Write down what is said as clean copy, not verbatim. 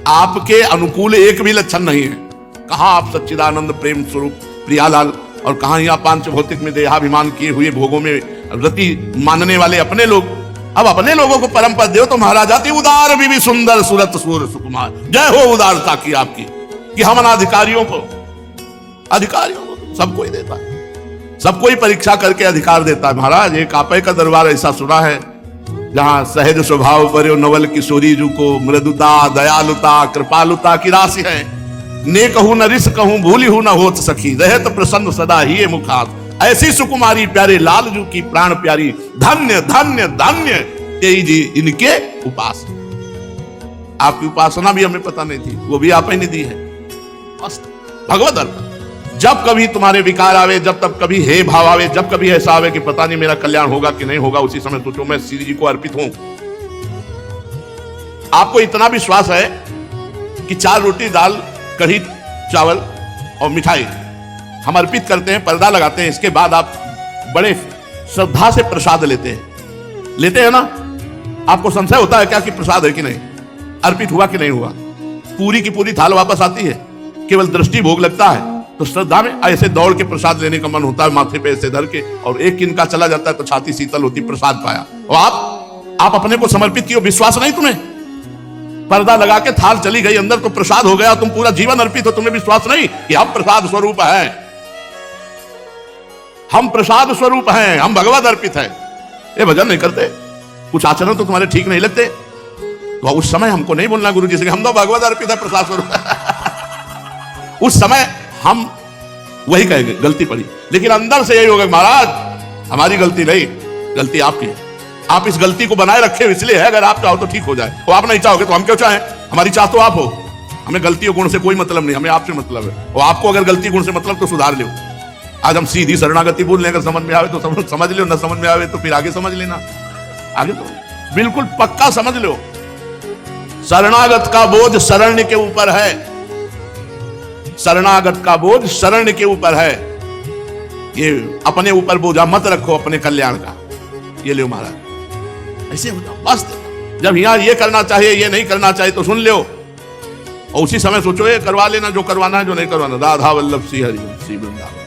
आपके अनुकूल एक भी लक्षण नहीं है। कहां आप सच्चिदानंद प्रेम स्वरूप प्रियालाल, और कहां यहाँ पांच भौतिक में देहाभिमान किए हुए भोगों में रति मानने वाले अपने लोग। अब अपने लोगों को परम पद दो तो महाराजाति उदार भी सुंदर सुरत सूर सुकुमार। जय हो उदारता की आपकी, कि हम अधिकारियों को सबको ही देता है, सबको ही परीक्षा करके अधिकार देता है। महाराज एक आपे का दरबार ऐसा सुना है जहां सहज स्वभाव पर नवल किशोरी जू को मृदुता दयालुता कृपालुता की राशि है। ने कहूं न रिस कहूं भूली हूं न होत सखी, रहत प्रसन्न सदा ही मुखात। ऐसी सुकुमारी प्यारे लाल जू की प्राण प्यारी, धन्य धन्य धन्य तेई जी इनके उपास। आपकी उपासना भी हमें पता नहीं थी, वो भी आप ही ने दी है। भगवत अर्पण। जब कभी तुम्हारे विकार आवे, जब तब कभी हे भाव आवे, जब कभी ऐसा आवे कि पता नहीं मेरा कल्याण होगा कि नहीं होगा, उसी समय सोचो मैं श्री जी को अर्पित हूं। आपको इतना विश्वास है कि 4 रोटी दाल कढ़ी चावल और मिठाई हम अर्पित करते हैं, पर्दा लगाते हैं, इसके बाद आप बड़े श्रद्धा से प्रसाद लेते हैं ना। आपको संशय होता है क्या कि प्रसाद है कि नहीं, अर्पित हुआ कि नहीं हुआ? पूरी की पूरी थाल वापस आती है, केवल दृष्टि भोग लगता है। तो श्रद्धा में ऐसे दौड़ के प्रसाद लेने का मन होता है, माथे पे ऐसे धर के, और एक किनका चला जाता है तो छाती शीतल होती, प्रसाद पाया। और आप अपने को समर्पित किए, विश्वास नहीं तुम्हें? पर्दा लगा के थाल चली गई अंदर तो प्रसाद हो गया, तुम पूरा जीवन अर्पित हो, तुम्हें विश्वास नहीं कि हम प्रसाद स्वरूप हैं, हम प्रसाद स्वरूप हैं, हम भगवत अर्पित हैं। ये भजन नहीं करते, कुछ आचरण तो तुम्हारे ठीक नहीं लगते, तो उस समय हमको नहीं बोलना गुरु जी से हम तो भगवत अर्पित है, प्रसाद स्वरूप। उस समय हम वही कहेंगे गलती पड़ी, लेकिन अंदर से यही होगा महाराज हमारी गलती नहीं, गलती आपकी है। आप इस गलती को बनाए रखे इसलिए है, अगर आप चाहो तो ठीक हो जाए, और आप नहीं चाहोगे तो हम क्यों चाहें? हमारी चाह तो आप हो, हमें गलती और गुण से कोई मतलब नहीं, हमें आपसे मतलब है। और आपको अगर गलती गुण से मतलब तो सुधार लो। आज हम सीधी शरणागति बोल लें, अगर समझ में आवे तो समझ लो, न समझ में आवे तो फिर आगे समझ लेना। आगे तो बिल्कुल पक्का समझ लो, शरणागत का बोझ शरण्य के ऊपर है, शरणागत का बोझ शरण्य के ऊपर है। ये अपने ऊपर बोझा मत रखो अपने कल्याण का। ये लो महाराज, ऐसे हो जाओ बस। जब यहां ये करना चाहिए, ये नहीं करना चाहिए तो सुन लो, और उसी समय सोचो ये करवा लेना जो करवाना है, जो नहीं करवाना। राधा वल्लभ श्री हरि श्री वृंदावन।